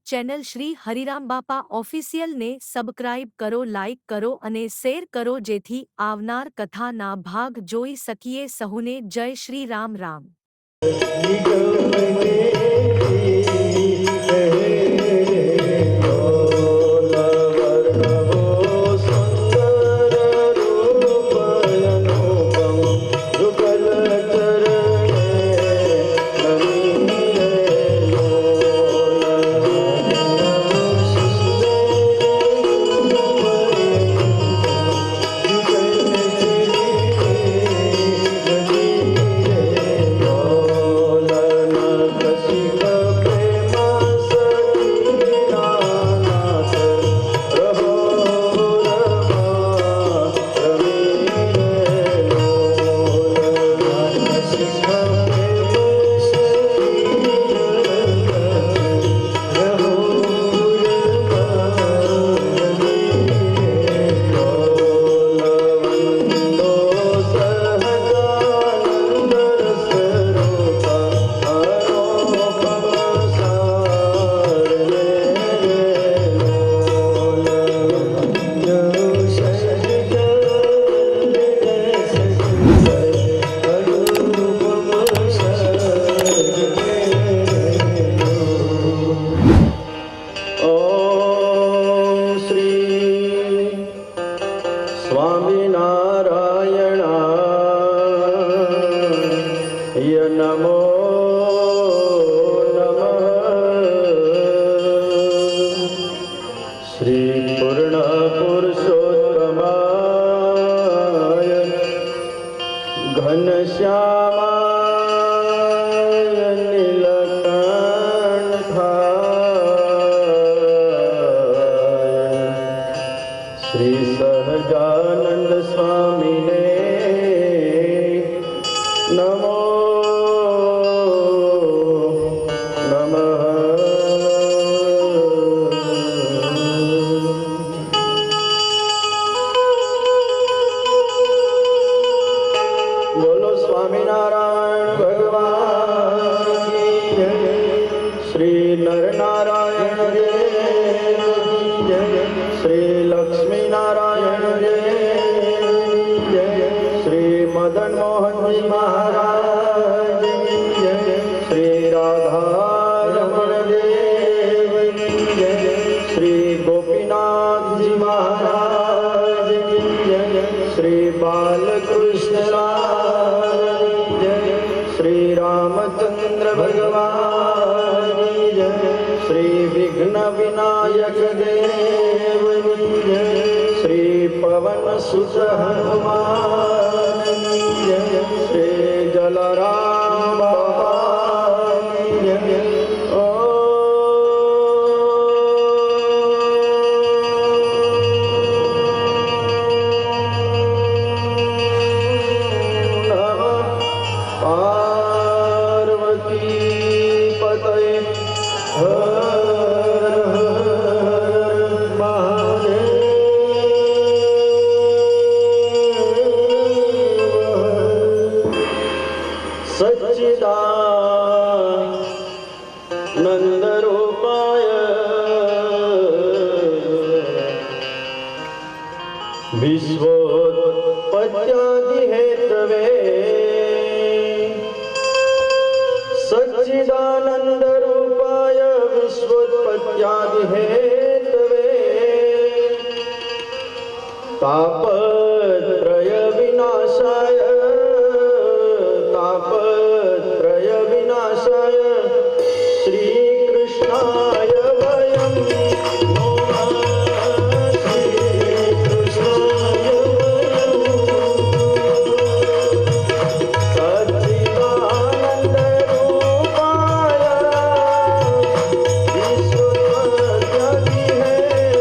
Channel Shri Hariram બાપા ઓફિશિયલને subscribe કરો, like કરો અને શેર કરો જેથી આવનાર કથાના ભાગ જોઈ શકીએ સહુને જય શ્રી રામ રામ। नमो नमः। श्री पूर्ण पुरुषोत्तमाय घनश्यामाय नीलकंठाय श्री सहजानंद स्वामिने नमो स्वामीनारायण भगवान की जय। श्री नरनारायण देव की जय। श्री लक्ष्मी नारायण देव जय। श्री मदन मोहन जी महाराज की जय। श्री राधा रमण देव की जय। श्री गोपीनाथ जी महाराज की जय। श्री बालकृष्ण श्री रामचंद्र भगवान की जय। श्री विघ्न विनायक देव की जय। श्री पवन सुत हनुमान की जय। श्री जलराम बाबा की जय। सच्चिदानंद रूपाय विश्वोत्पत्त्यादि हेतवे सच्चिदानंद रूपाय विश्वोत्पत्त्यादि हेतवे तापत्रय विनाशाय तापत्रय विनाशाय श्री कृष्णाय वयं नमः। श्री कृष्णाय वयं सच्चिदानंद रूपाय विश्वोत्पत्त्यादि हेतवे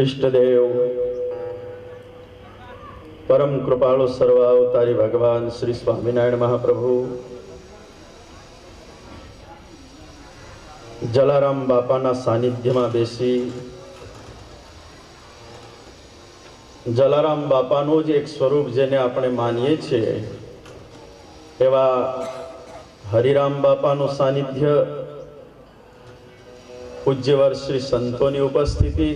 ઈષ્ટદેવ પરમ કૃપાળુ સર્વાવતારી ભગવાન શ્રી સ્વામિનારાયણ મહાપ્રભુ જલારામ બાપાના સાનિધ્યમાં બેસી જલારામ બાપાનું જ એક સ્વરૂપ જેને આપણે માનીએ છીએ એવા હરિરામ બાપાનું સાનિધ્ય, પૂજ્યવર શ્રી સંતોની ઉપસ્થિતિ,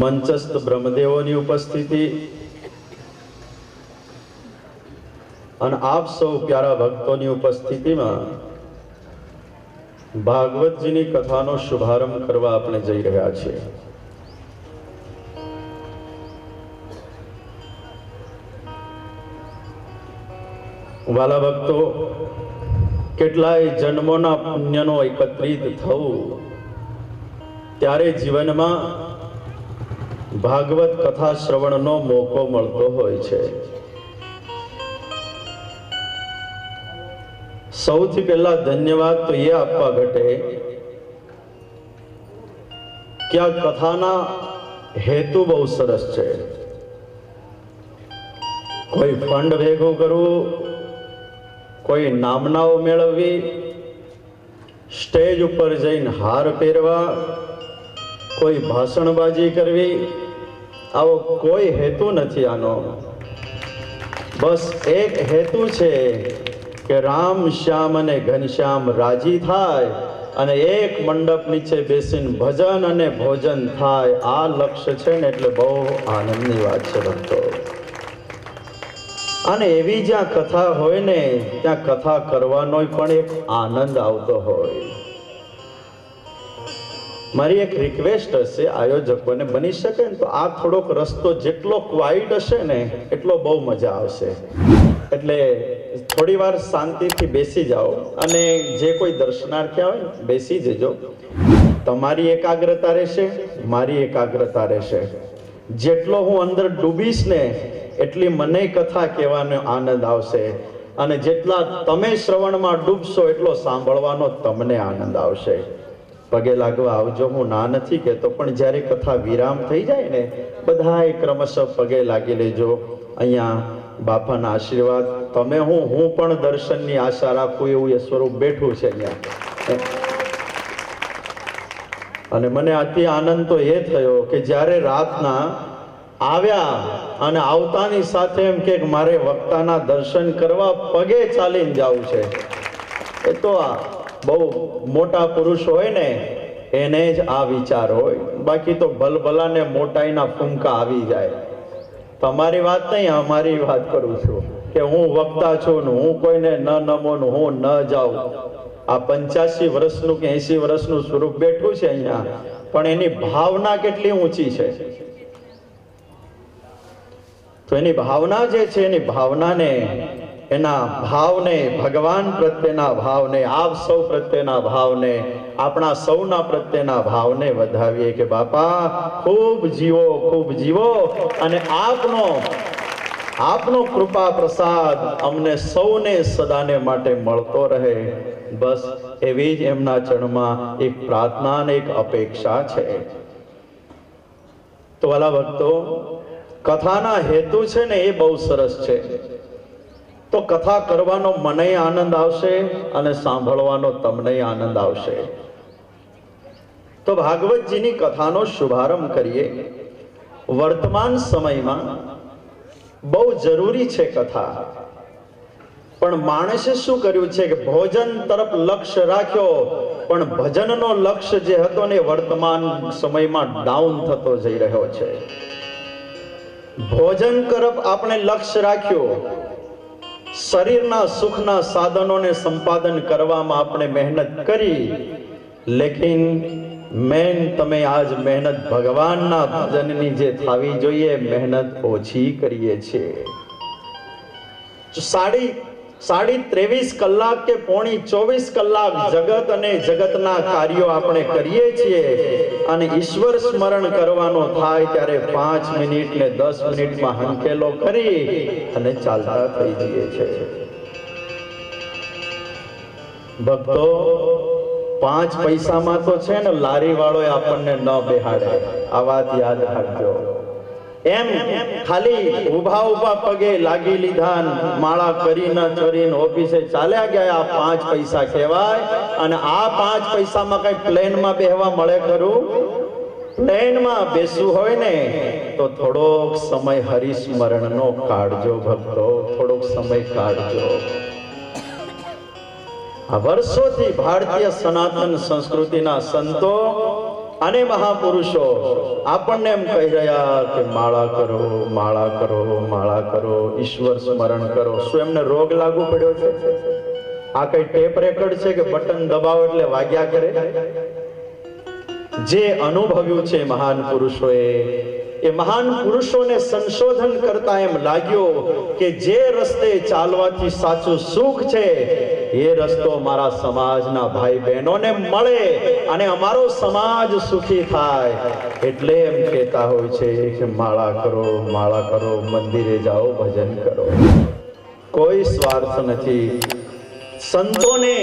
મંચસ્થ બ્રહ્મદેવોની ઉપસ્થિતિ અને આપ સૌ પ્યારા ભક્તોની ઉપસ્થિતિમાં ભાગવતજીની કથાનો શુભારંભ કરવા આપણે જઈ રહ્યા છીએ. વાલા ભક્તો, કેટલાય જન્મોના પુણ્યનો એકત્રિત થવું ત્યારે જીવનમાં ભાગવત કથા શ્રવણનો મોકો મળતો હોય છે. સૌથી પહેલા ધન્યવાદ તો એ આપવા ઘટે કે આ કથાના હેતુ બહુ સરસ છે. કોઈ ફંડ ભેગું કરવું, કોઈ નામનાઓ મેળવવી, સ્ટેજ ઉપર જઈને હાર પહેરવા, કોઈ ભાષણબાજી કરવી, આવો કોઈ હેતુ નથી આનો. બસ એક હેતુ છે કે રામ શ્યામ અને ઘનશ્યામ રાજી થાય અને એક મંડપ નીચે બેસીને ભજન અને ભોજન થાય. આ લક્ષ્ય છે ને એટલે બહુ આનંદની વાત છે ભક્તો. અને એવી જ્યાં કથા હોય ને ત્યાં કથા કરવાનો પણ એક આનંદ આવતો હોય. મારી એક રિક્વેસ્ટ હશે આયોજકોને, બની શકે ને તો આ થોડોક રસ્તો જેટલો ક્વાઇટ હશે ને એટલો બહુ મજા આવશે. એટલે થોડી વાર શાંતિથી બેસી જાઓ અને જે કોઈ દર્શનાર્થી આવે ને બેસી જજો. તમારી એકાગ્રતા રહેશે, મારી એકાગ્રતા રહેશે. જેટલો હું અંદર ડૂબીશ ને એટલી મને કથા કહેવાનો આનંદ આવશે અને જેટલા તમે શ્રવણમાં ડૂબશો એટલો સાંભળવાનો તમને આનંદ આવશે. પગે લાગવા આવજો, હું ના નથી કહેતો, પણ જ્યારે કથા વિરામ થઈ જાય ને બધાએ ક્રમશઃ પગે લાગી લેજો. અહીંયા બાપાના આશીર્વાદ, તમે હું પણ દર્શનની આશા રાખું એવું એ સ્વરૂપ બેઠું છે અહીંયા. અને મને અતિ આનંદ તો એ થયો કે જ્યારે રાતના આવ્યા અને આવતાની સાથે એમ કે મારે વક્તાના દર્શન કરવા પગે ચાલીને જવું છે. એ તો આ બહુ મોટા પુરુષ હોય ને એને જ આ વિચાર હોય, બાકી તો ભલભલાને મોટાઈના ફૂંકા આવી જાય. તમારી વાત નહીં, અમારી વાત કરું છું કે હું વક્તા છું ને હું કોઈને ન નમો ને હું ન જાઉં. આ 85 વર્ષનું કે 80 વર્ષનું સ્વરૂપ બેઠું છે અહીંયા, પણ એની ભાવના કેટલી ઊંચી છે. તો એની ભાવના જે છે એની ભાવનાને, એના ભાવને, ભગવાન પ્રત્યેના ભાવને, આપ સૌ પ્રત્યેના ભાવને, આપણા સૌના પ્રત્યેના ભાવને વધાવીએ કે બાપા ખૂબ જીવો, ખૂબ જીવો અને આપનો કૃપા પ્રસાદ અમને સૌને સદાને માટે મળતો રહે. બસ એવી જ એમના ચરણમાં એક પ્રાર્થના અને એક અપેક્ષા છે. તો વાલા ભક્તો, કથાના હેતુ છે ને એ બહુ સરસ છે. તો કથા કરવાનો મને આનંદ આવશે અને સાંભળવાનો તમને આનંદ આવશે. તો ભાગવતજીની કથાનો શુભારંભ કરીએ. વર્તમાન સમયમાં બહુ જરૂરી છે કથા, પણ માણસે શું કર્યું છે કે ભોજન તરફ લક્ષ્ય રાખ્યો, પણ ભજનનો લક્ષ્ય જે હતો ને વર્તમાન સમયમાં ડાઉન થતો જઈ રહ્યો છે. ભોજન તરફ આપણે લક્ષ્ય રાખ્યું, શરીરના સુખના સાધનોને સંપાદન કરવામાં આપણે મહેનત કરી, લેકિન મેન તમે આજ મહેનત ભગવાનના ભજનની જે થવી જોઈએ મહેનત ઓછી કરીએ છીએ. સાડી 23 કલાક કે પોણી 24 કલાક જગત અને જગતના કાર્યો આપણે કરીએ છીએ અને ઈશ્વર સ્મરણ કરવાનો થાય ત્યારે 5 મિનિટ ને 10 મિનિટમાં હંકેલો કરી અને ચાલતા થઈ જઈએ છીએ. ભક્તો, 5 પૈસામાં તો છે ને લારી વાળો આપણને ન બેહાડે. આ વાત યાદ રાખજો. એમ ખાલી ઊભા ઊભા પગે લાગી લીધા, માળા કરીને ચરીને ઓફિસે ચાલ્યા ગયા, આ 5 પૈસા કહેવાય. અને આ 5 પૈસામાં કઈ પ્લેનમાં બેહવા મળે ખરું? પ્લેનમાં બેસવું હોય ને તો થોડોક સમય હરિસ્મરણનો કાઢજો ભક્તો, થોડોક સમય કાઢજો. આ વર્ષોથી ભારતીય સનાતન સંસ્કૃતિના સંતો અને મહાપુરુષો આપણને એમ કહી રહ્યા કે માળા કરો, માળા કરો, માળા કરો, ઈશ્વર સ્મરણ કરો. શું એમને રોગ લાગુ પડ્યો છે? આ કઈ ટેપ રેકર્ડ છે કે બટન દબાવો એટલે વાગ્યા કરે? જે અનુભવ્યું છે મહાન પુરુષોએ, એ મહાન પુરુષોને સંશોધન કરતા એમ લાગ્યો કે જે રસ્તે ચાલવાથી સાચું સુખ છે એ રસ્તો મારા સમાજના ભાઈ બહેનોને મળે અને અમારો સમાજ સુખી થાય. એટલે એમ કહેતા હોય છે કે માળા કરો, માળા કરો, મંદિરે જાઓ, ભજન કરો. કોઈ સ્વાર્થ નથી. સંતોને,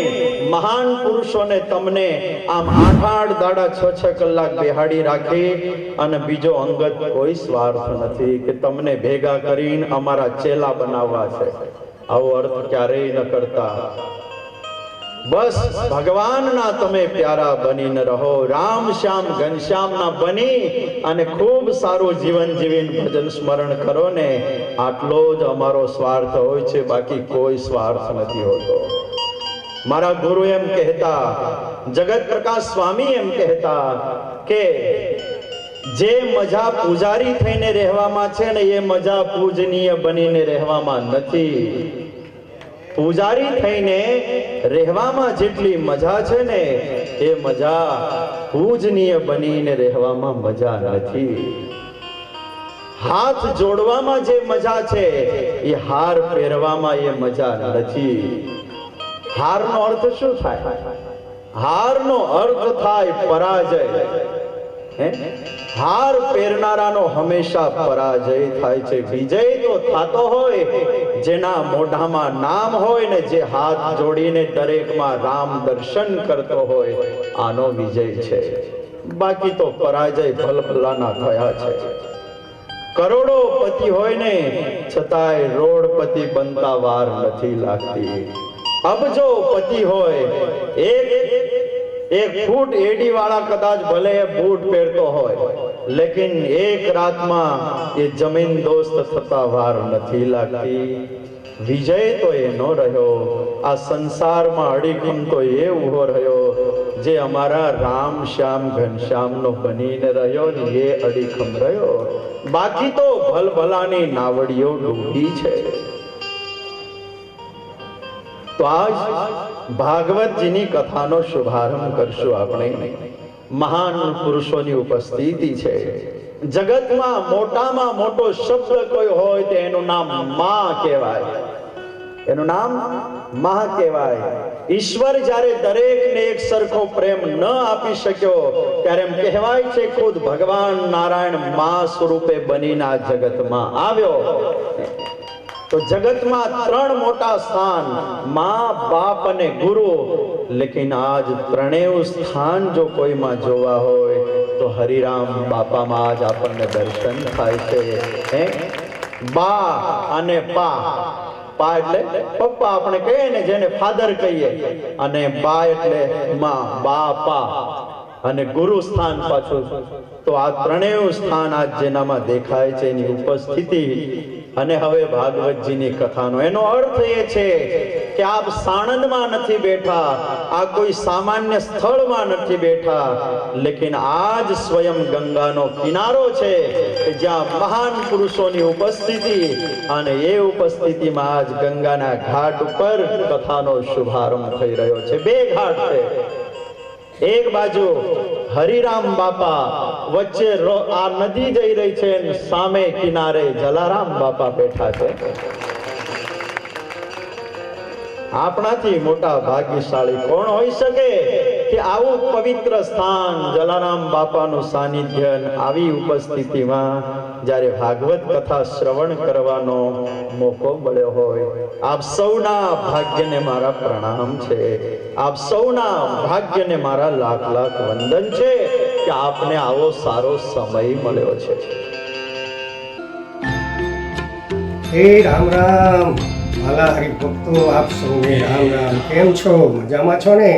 મહાન પુરુષોને તમને આમ 8-8 દાડા 6-6 કલાક બેહાડી રાખી અને બીજો અંગત કોઈ સ્વાર્થ નથી કે તમને ભેગા કરીને અમારા ચેલા બનાવવા છે. આવો અર્થ ક્યારેય ન કરતા. બસ ભગવાનના તમે પ્યારા બનીને રહો, રામ શ્યામ ઘનશ્યામના બની અને ખૂબ સારું જીવન જીવીને ભજન સ્મરણ કરો ને, આટલો જ અમારો સ્વાર્થ હોય છે, બાકી કોઈ સ્વાર્થ નથી હોતો. મારા ગુરુ એમ કહેતા, જગત પ્રકાશ સ્વામી એમ કહેતા કે જે મજા પૂજારી થઈને રહેવામાં છે ને એ મજા પૂજનીય બનીને રહેવામાં નથી. પૂજારી થઈને રહેવામાં જેટલી મજા છે ને એ મજા પૂજનીય બનીને રહેવામાં મજા નથી. હાથ જોડવામાં જે મજા છે એ હાર પહેરવામાં એ મજા નથી. હારનો અર્થ શું થાય? હારનો અર્થ થાય પરાજય. હાર પહેરનારાનો હંમેશા પરાજય થાય છે. વિજય તો થતો હોય જેના મોઢામાં નામ હોય ને જે હાથ જોડીને દરેકમાં રામ દર્શન કરતો હોય, આનો વિજય છે. બાકી તો પરાજય ભલભલાના થયા છે. કરોડો પતિ હોય ને છતાંય રોડપતિ બનતા વાર નથી લાગતી. અબજો પતિ હોય, એક ફૂટ એડી વાળા કદાચ ભલે બૂટ પહેરતો હોય, લેકિન એક રાતમાં એ જમીન દોસ્ત થતા વાર નથી લાગતી. વિજય તો એનો રહ્યો, આ સંસારમાં અડીખમ તો એ ઉભો રહ્યો જે અમારા રામ શ્યામ ઘનશ્યામનો બનીને રહ્યો ને એ અડીખમ રહ્યો. બાકી તો ભલભલાની નાવડીઓ ડૂબી છે. તો આજ ભાગવતજીની કથાનો શુભારંભ કરશું આપણે. મહાન પુરુષોની ઉપસ્થિતિ છે. જગતમાં મોટામાં મોટો શબ્દ કોઈ હોય તો એનું નામ માં કહેવાય. એનું નામ માં કહેવાય. ઈશ્વર જ્યારે દરેકને એક સરખો પ્રેમ ન આપી શક્યો ત્યારે એમ કહેવાય છે ખુદ ભગવાન નારાયણ માં સ્વરૂપે બનીને આ જગતમાં આવ્યો. તો જગતમાં 3 મોટા સ્થાન, માં, બાપ અને ગુરુ. લેકિન આજ ત્રણેય સ્થાન જો કોઈમાં જોવા હોય તો હરિરામ બાપામાં આજ આપણને દર્શન થાય છે. બા અને પા. પા એટલે પપ્પા આપણે કહીએ ને, જેને ફાધર કહીએ, અને બા એટલે માં, બાપા. અને ગુરુ સ્થાન પાછું. તો આ ત્રણેય સ્થાન આજ જેનામાં દેખાય છે એની ઉપસ્થિતિ. અને હવે ભાગવતજીની કથાનો એનો અર્થ એ છે કે આપ સાણંદમાં નથી બેઠા, આ કોઈ સામાન્ય સ્થળમાં નથી બેઠા, લેકિન આજ સ્વયં ગંગાનો કિનારો છે કે જ્યાં મહાન પુરુષોની ઉપસ્થિતિ, અને એ ઉપસ્થિતિમાં આજ ગંગાના ઘાટ ઉપર કથાનો શુભારંભ થઈ રહ્યો છે. 2 ઘાટ છે. એક બાજુ હરિરામ બાપા, વચ્ચે આ નદી જઈ રહી છે, સામે કિનારે જલારામ બાપા બેઠા છે. આપણાથી મોટા ભાગ્યશાળી કોણ હોઈ શકે કે આવું પવિત્ર સ્થાન જલારામ બાપાનું સાનિધ્ય અને આવી ઉપસ્થિતિમાં જ્યારે ભાગવત કથા શ્રવણ કરવાનો મોકો મળ્યો હોય, આપ સૌના ભાગ્યને મારા પ્રણામ છે, આપ સૌના ભાગ્યને મારા લાખ લાખ વંદન છે કે આપને આવો સારો સમય મળ્યો છે. હે રામ રામ વાલા હરિભક્તો, આપ સૌને રામ રામ. કેમ છો? મજામાં છો ને?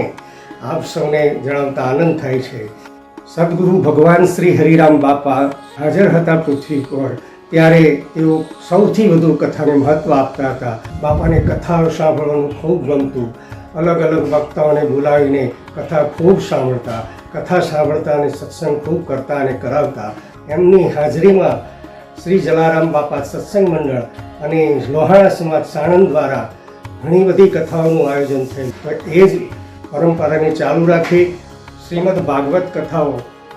આપ સૌને જણાવતા આનંદ થાય છે. સદગુરુ ભગવાન શ્રી હરિરામ બાપા હાજર હતા પૃથ્વી પર, ત્યારે તેઓ સૌથી વધુ કથાને મહત્વ આપતા હતા. બાપાને કથાઓ સાંભળવાનું ખૂબ ગમતું. અલગ અલગ વક્તાઓને બોલાવીને કથા ખૂબ સાંભળતા, કથા સાંભળતા અને સત્સંગ ખૂબ કરતા અને કરાવતા. એમની હાજરીમાં શ્રી જલારામ બાપા સત્સંગ મંડળ અને લોહાણા સમાજ સાણંદ દ્વારા ઘણી બધી કથાઓનું આયોજન થયું. તો એ જ પરંપરાને ચાલુ રાખી શ્રીમદ ભાગવત કથાઓ,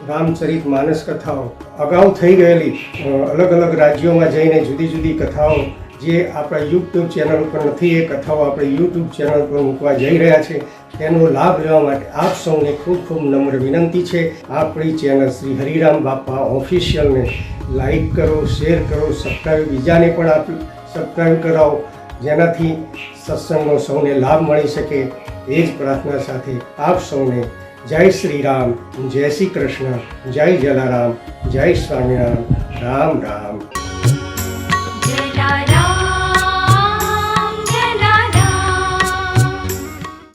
રામચરિત માનસ કથાઓ, અગાઉ થઈ ગયેલી અલગ અલગ રાજ્યોમાં જઈને જુદી જુદી કથાઓ જે આપણા યુટ્યુબ ચેનલ ઉપર નથી, એ કથાઓ આપણે યુટ્યુબ ચેનલ પર મૂકવા જઈ રહ્યા છે. તેનો લાભ લેવા માટે આપ સૌને ખૂબ ખૂબ નમ્ર વિનંતી છે. આપણી ચેનલ શ્રી હરિરામ બાપા ઓફિશિયલને લાઈક કરો, શેર કરો, સબસ્ક્રાઈબ બીજાને પણ આપ સબસ્ક્રાઈબ કરાવો, જેનાથી સત્સંગનો સૌને લાભ મળી શકે. એ જ પ્રાર્થના સાથે આપ સૌને જય શ્રી રામ, જય શ્રી કૃષ્ણ, જય જલારામ, જય સ્વામિનારાયણ, રામ રામ.